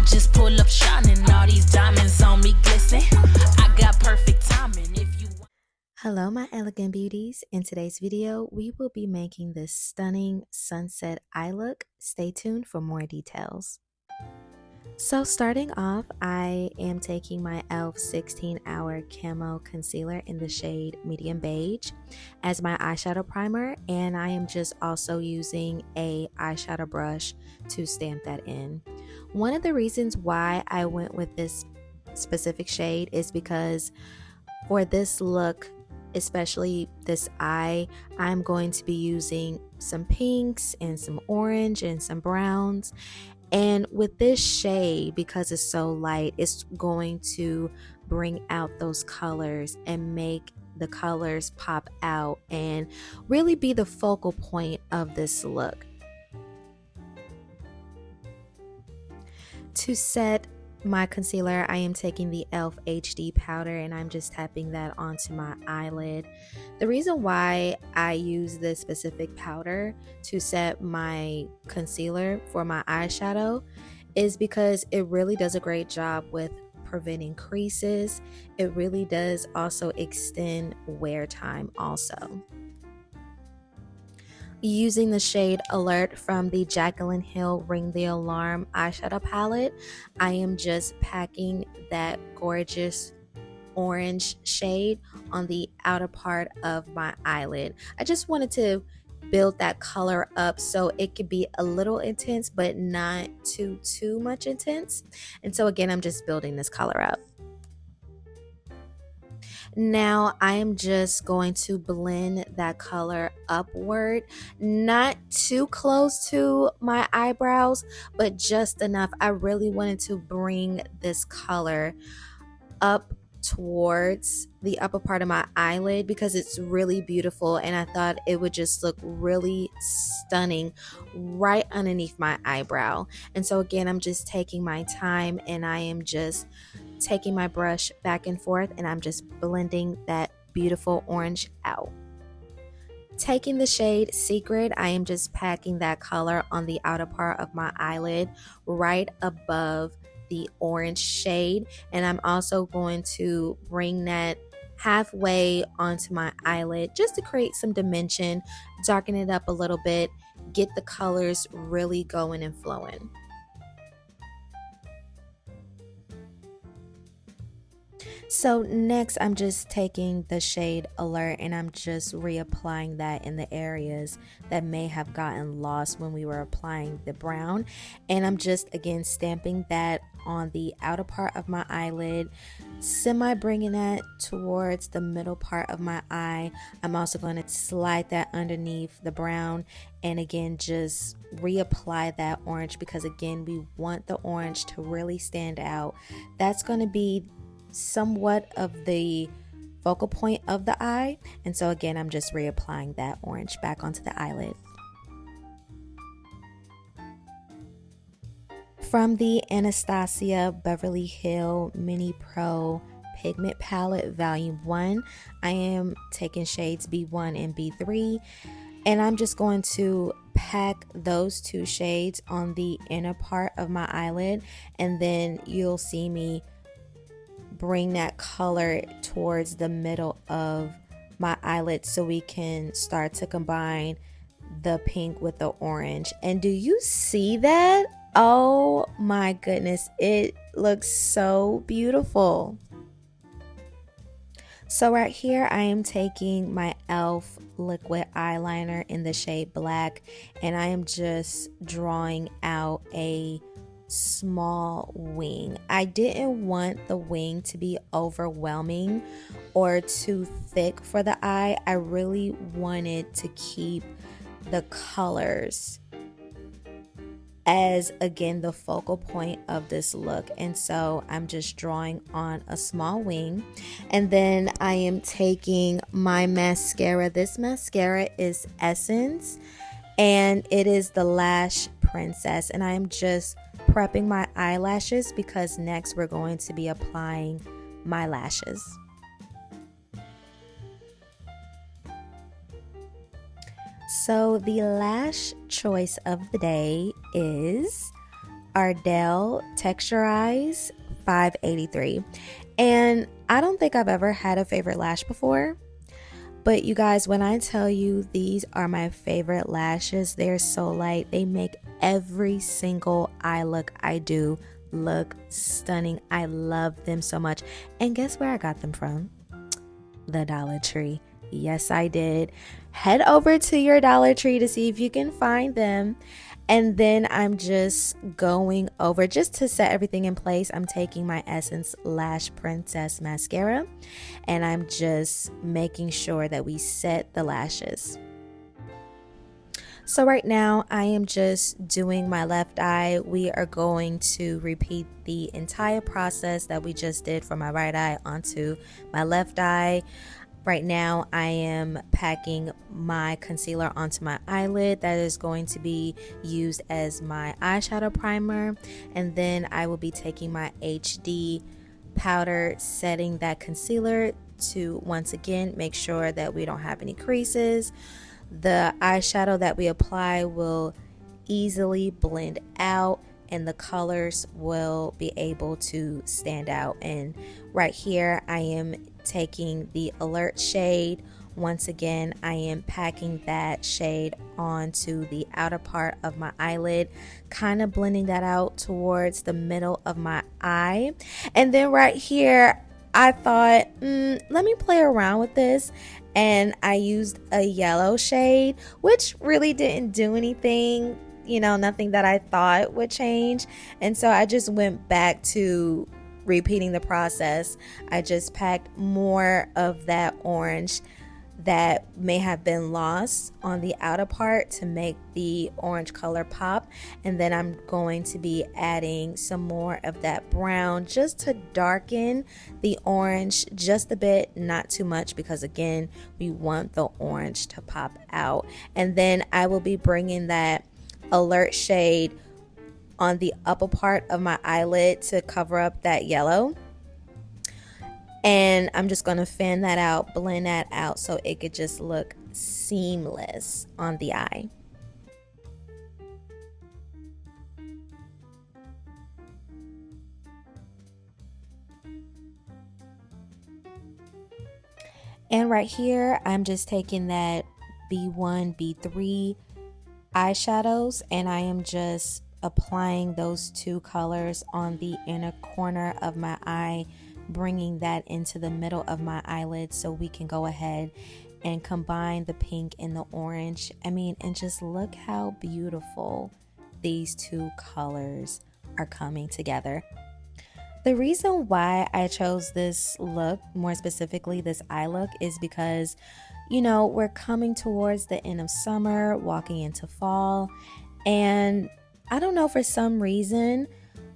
I just pull up shining, all these diamonds on me glisten. I got perfect timing if you. Hello my elegant beauties. In today's video, we will be making this stunning sunset eye look. Stay tuned for more details. So starting off, I am taking my e.l.f. 16-hour camo concealer in the shade medium beige as my eyeshadow primer, and I am just also using a eyeshadow brush to stamp that in. One of the reasons why I went with this specific shade is because for this look, especially this eye, I'm going to be using some pinks and some orange and some browns. And with this shade, because it's so light, it's going to bring out those colors and make the colors pop out and really be the focal point of this look. To set my concealer, I am taking the e.l.f. HD powder and I'm just tapping that onto my eyelid. The reason why I use this specific powder to set my concealer for my eyeshadow is because it really does a great job with preventing creases. It really does also extend wear time also. Using the shade Alert from the Jaclyn Hill Ring the Alarm eyeshadow palette, I am just packing that gorgeous orange shade on the outer part of my eyelid. I just wanted to build that color up so it could be a little intense but not too much intense. And so again, I'm just building this color up. Now I am just going to blend that color upward, not too close to my eyebrows, but just enough. I really wanted to bring this color up towards the upper part of my eyelid because it's really beautiful, and I thought it would just look really stunning right underneath my eyebrow. And so again, I'm just taking my time and I am just taking my brush back and forth and I'm just blending that beautiful orange out. Taking the shade Secret, I am just packing that color on the outer part of my eyelid right above the orange shade, and I'm also going to bring that halfway onto my eyelid just to create some dimension, darken it up a little bit, get the colors really going and flowing. So next, I'm just taking the shade Alert and I'm just reapplying that in the areas that may have gotten lost when we were applying the brown. And I'm just again stamping that on the outer part of my eyelid, semi bringing that towards the middle part of my eye. I'm also going to slide that underneath the brown and again just reapply that orange because again, we want the orange to really stand out. That's going to be somewhat of the focal point of the eye, and so again I'm just reapplying that orange back onto the eyelid. From the Anastasia Beverly Hill Mini Pro Pigment Palette Volume 1, I am taking shades B1 and B3, and I'm just going to pack those two shades on the inner part of my eyelid, and then you'll see me bring that color towards the middle of my eyelid so we can start to combine the pink with the orange. And do you see that? Oh my goodness, it looks so beautiful. So right here I am taking my e.l.f. liquid eyeliner in the shade Black, and I am just drawing out a small wing. I didn't want the wing to be overwhelming or too thick for the eye. I really wanted to keep the colors as again the focal point of this look, and so I'm just drawing on a small wing. And then I am taking my mascara. This mascara is Essence and it is the Lash Princess, and I am just prepping my eyelashes because next we're going to be applying my lashes. So the lash choice of the day is Ardell Texturize 583. And I don't think I've ever had a favorite lash before. But you guys, when I tell you these are my favorite lashes, they're so light. They make every single eye look I do look stunning. I love them so much. And guess where I got them from? The Dollar Tree. Yes, I did. Head over to your Dollar Tree to see if you can find them. And then I'm just going over, just to set everything in place, I'm taking my Essence Lash Princess Mascara. And I'm just making sure that we set the lashes. So right now I am just doing my left eye. We are going to repeat the entire process that we just did from my right eye onto my left eye. Right now I am packing my concealer onto my eyelid. That is going to be used as my eyeshadow primer. And then I will be taking my HD powder, setting that concealer to once again make sure that we don't have any creases. The eyeshadow that we apply will easily blend out and the colors will be able to stand out. And right here I am taking the Alert shade. Once again, I am packing that shade onto the outer part of my eyelid, kind of blending that out towards the middle of my eye. And then right here, I thought, let me play around with this. And I used a yellow shade, which really didn't do anything, you know, nothing that I thought would change. And so I just went back to repeating the process. I just packed more of that orange that may have been lost on the outer part to make the orange color pop. And then I'm going to be adding some more of that brown just to darken the orange just a bit, not too much, because again, we want the orange to pop out. And then I will be bringing that Alert shade on the upper part of my eyelid to cover up that yellow. And I'm just going to fan that out, blend that out so it could just look seamless on the eye. And right here, I'm just taking that B1, B3 eyeshadows and I am just applying those two colors on the inner corner of my eye, bringing that into the middle of my eyelid so we can go ahead and combine the pink and the orange. I mean, and just look how beautiful these two colors are coming together. The reason why I chose this look, more specifically this eye look, is because, you know, we're coming towards the end of summer, walking into fall, and I don't know, for some reason,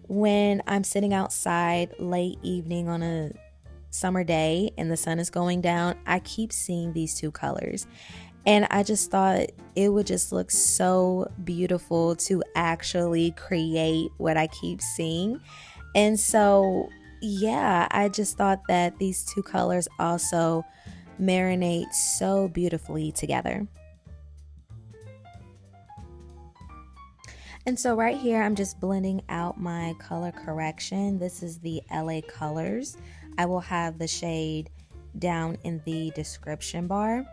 when I'm sitting outside late evening on a summer day and the sun is going down, I keep seeing these two colors. And I just thought it would just look so beautiful to actually create what I keep seeing. And so, yeah, I just thought that these two colors also marinate so beautifully together. And so right here, I'm just blending out my color correction. This is the LA Colors. I will have the shade down in the description bar.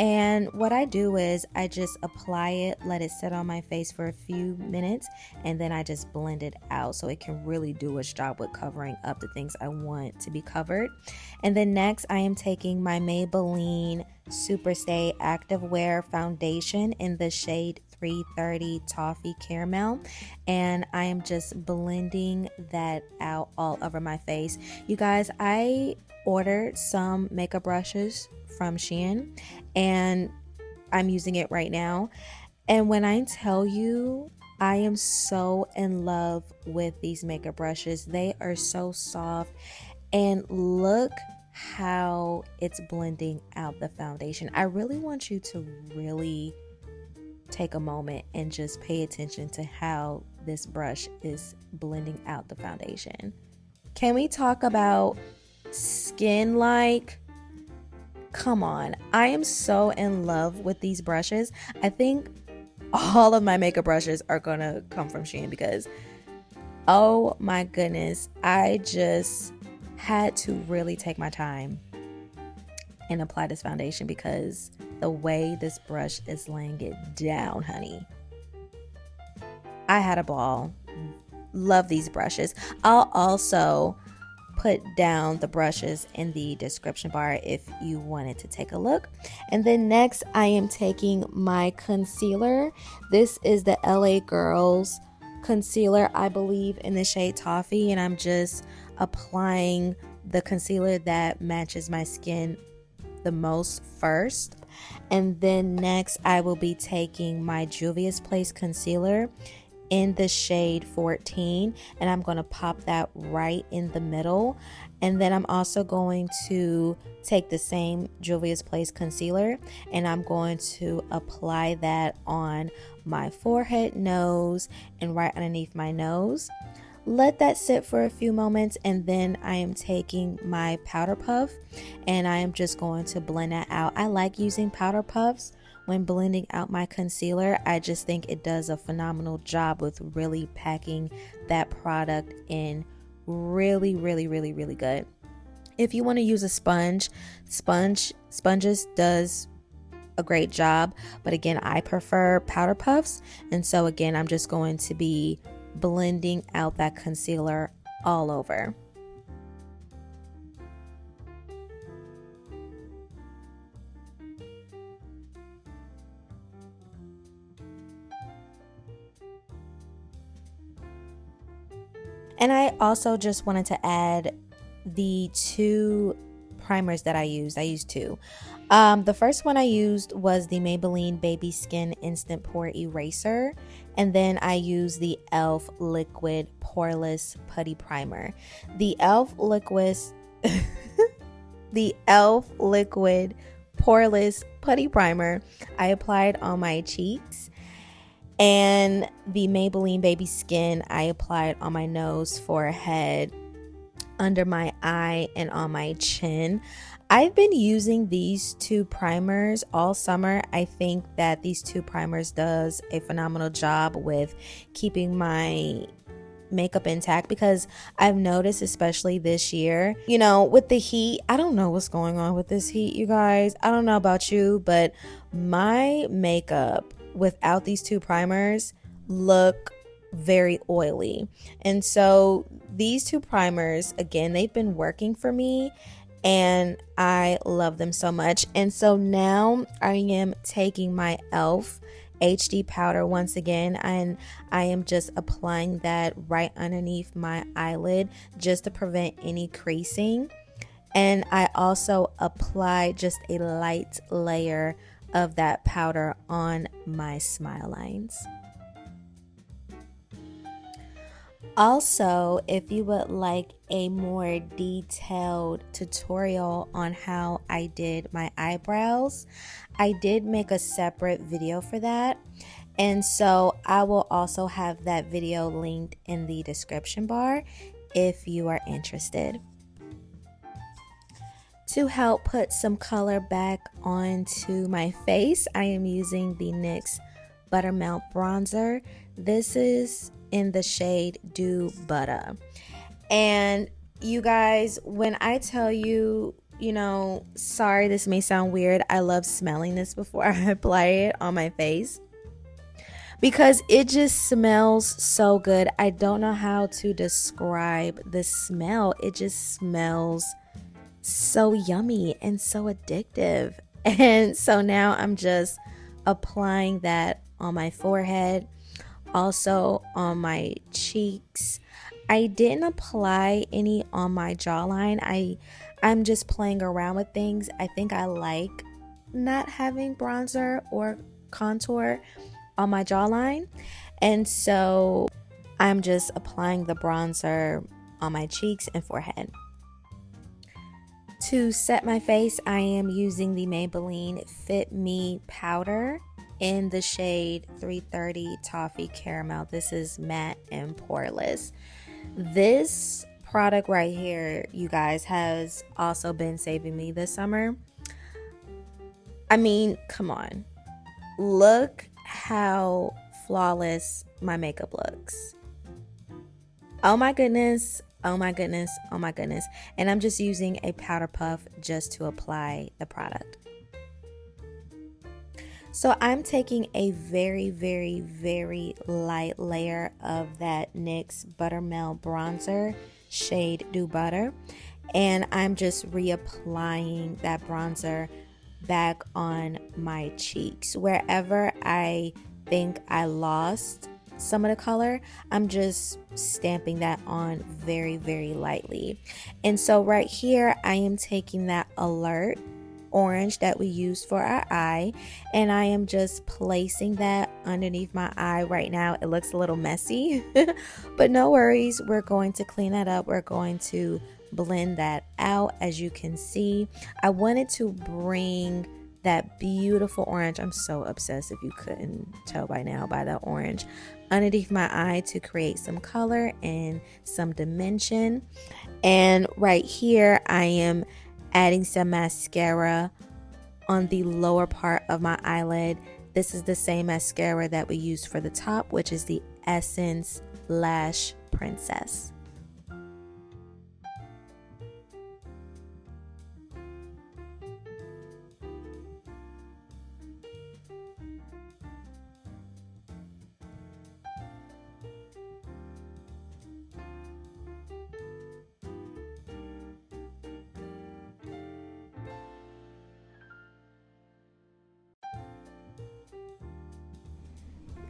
And what I do is I just apply it, let it sit on my face for a few minutes, and then I just blend it out so it can really do its job with covering up the things I want to be covered. And then next, I am taking my Maybelline Superstay Activewear Foundation in the shade 330 Toffee Caramel, and I am just blending that out all over my face. You guys, I ordered some makeup brushes from Shein and I'm using it right now, and when I tell you, I am so in love with these makeup brushes. They are so soft, and look how it's blending out the foundation. I really want you to really take a moment and just pay attention to how this brush is blending out the foundation. Can we talk about skin-like? Come on, I am so in love with these brushes. I think all of my makeup brushes are gonna come from Shein because Oh my goodness, I just had to really take my time and apply this foundation because the way this brush is laying it down, honey, I had a ball. Love these brushes. I'll also put down the brushes in the description bar if you wanted to take a look. And then next I am taking my concealer. This is the LA Girls concealer, I believe, in the shade Toffee, and I'm just applying the concealer that matches my skin the most first. And then next I will be taking my Juvia's Place concealer in the shade 14, and I'm going to pop that right in the middle. And then I'm also going to take the same Juvia's Place concealer and I'm going to apply that on my forehead, nose, and right underneath my nose. Let that sit for a few moments, and then I am taking my powder puff and I am just going to blend that out. I like using powder puffs when blending out my concealer. I just think it does a phenomenal job with really packing that product in really good. If you want to use a sponges does a great job, but again, I prefer powder puffs, and so again, I'm just going to be blending out that concealer all over. And I also just wanted to add the two primers that I used. I used two. The first one I used was the Maybelline Baby Skin Instant Pore Eraser. And then I used the e.l.f. Liquid Poreless Putty Primer. The e.l.f. the e.l.f. Liquid Poreless Putty Primer I applied on my cheeks. And the Maybelline Baby Skin I applied on my nose, forehead, under my eye, and on my chin. I've been using these two primers all summer. I think that these two primers does a phenomenal job with keeping my makeup intact, because I've noticed, especially this year, you know, with the heat, I don't know what's going on with this heat, you guys. I don't know about you, but my makeup without these two primers look very oily. And so these two primers, again, they've been working for me and I love them so much. And so now I am taking my e.l.f. HD powder once again, and I am just applying that right underneath my eyelid just to prevent any creasing. And I also apply just a light layer of that powder on my smile lines. Also, if you would like a more detailed tutorial on how I did my eyebrows, I did make a separate video for that. And so I will also have that video linked in the description bar if you are interested. To help put some color back onto my face, I am using the NYX Buttermilk Bronzer. This is in the shade Do Butta. And you guys, when I tell you, you know, sorry, this may sound weird, I love smelling this before I apply it on my face because it just smells so good. I don't know how to describe the smell. It just smells so yummy and so addictive. And so now I'm just applying that on my forehead, also on my cheeks. I didn't apply any on my jawline. I'm just playing around with things. I think I like not having bronzer or contour on my jawline, and so I'm just applying the bronzer on my cheeks and forehead. To set my face, I am using the Maybelline Fit Me powder in the shade 330 Toffee Caramel. This is matte and poreless. This product right here, you guys, has also been saving me this summer. I mean, come on. Look how flawless my makeup looks. Oh my goodness. Oh my goodness. Oh my goodness. And I'm just using a powder puff just to apply the product. So I'm taking a very, very, very light layer of that NYX Buttermilk bronzer, shade Do Butta. And I'm just reapplying that bronzer back on my cheeks. Wherever I think I lost some of the color, I'm just stamping that on very, very lightly. And so right here, I am taking that Alert orange that we use for our eye, and I am just placing that underneath my eye right now. It looks a little messy, but no worries. We're going to clean that up. We're going to blend that out. As you can see, I wanted to bring that beautiful orange. I'm so obsessed, if you couldn't tell by now, by that orange underneath my eye to create some color and some dimension. And right here, I am adding some mascara on the lower part of my eyelid. This is the same mascara that we use for the top, which is the Essence Lash Princess.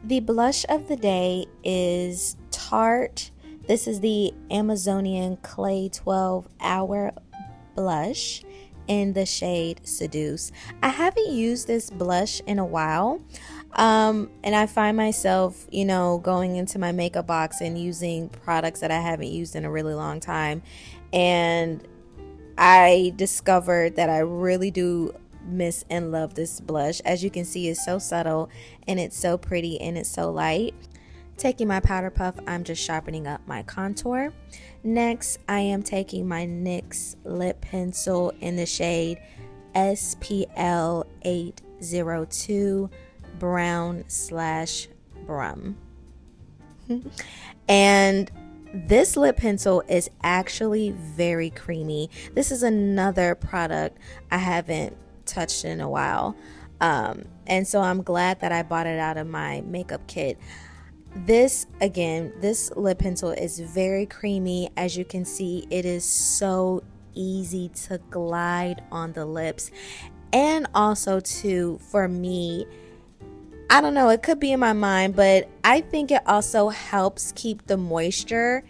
The blush of the day is Tarte. This is the Amazonian Clay 12 Hour blush in the shade Seduce. I haven't used this blush in a while. And I find myself, going into my makeup box and using products that I haven't used in a really long time. And I discovered that I really do miss and love this blush. As you can see, it's so subtle and it's so pretty and it's so light. Taking my powder puff, I'm just sharpening up my contour. Next, I am taking my NYX lip pencil in the shade SPL 802 brown/brum. And this lip pencil is actually very creamy. This is another product I haven't touched in a while, and so I'm glad that I bought it out of my makeup kit. This lip pencil is very creamy. As you can see, it is so easy to glide on the lips, and also too, for me, I don't know, it could be in my mind, but I think it also helps keep the moisture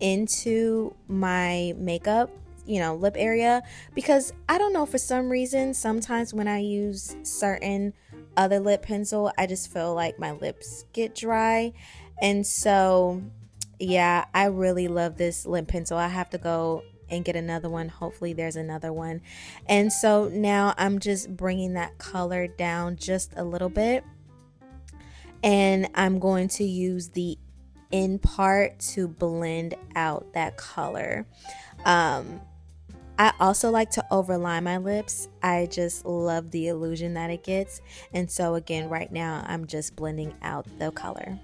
into my makeup, lip area, because I don't know, for some reason, sometimes when I use certain other lip pencil, I just feel like my lips get dry. And so, yeah, I really love this lip pencil. I have to go and get another one. Hopefully there's another one. And so now I'm just bringing that color down just a little bit. And I'm going to use the in part to blend out that color. I also like to overline my lips. I just love the illusion that it gets. And so again, right now, I'm just blending out the color.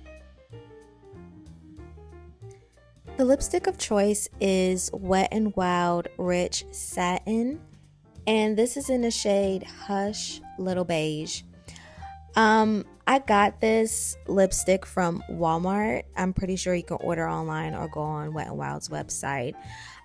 The lipstick of choice is Wet n Wild Rich Satin. And this is in the shade Hush Little Beige. I got this lipstick from Walmart. I'm pretty sure you can order online or go on Wet n Wild's website.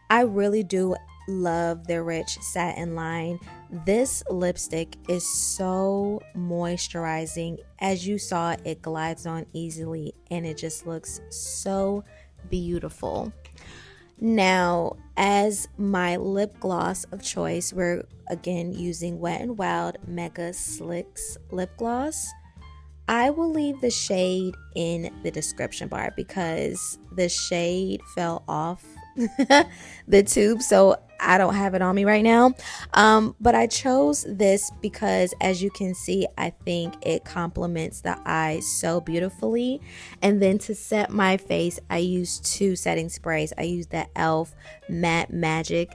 I really do love their rich satin line. This lipstick is so moisturizing. As you saw, it glides on easily and it just looks so beautiful. Now, as my lip gloss of choice, we're again using Wet n Wild Mega Slicks lip gloss. I will leave the shade in the description bar because the shade fell off the tube, so I don't have it on me right now. But I chose this because, as you can see, I think it complements the eyes so beautifully. And then to set my face, I used two setting sprays. I used the e.l.f. Matte Magic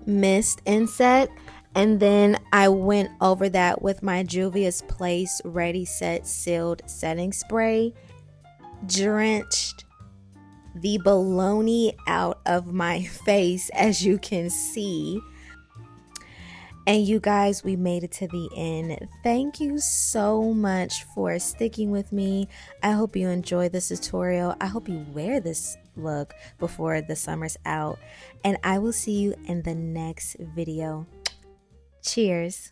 Mist Inset, and then I went over that with my Juvia's Place Ready Set Sealed Setting Spray, drenched the baloney out of my face, as you can see. And you guys, we made it to the end. Thank you so much for sticking with me. I hope you enjoy this tutorial. I hope you wear this look before the summer's out. And I will see you in the next video. Cheers.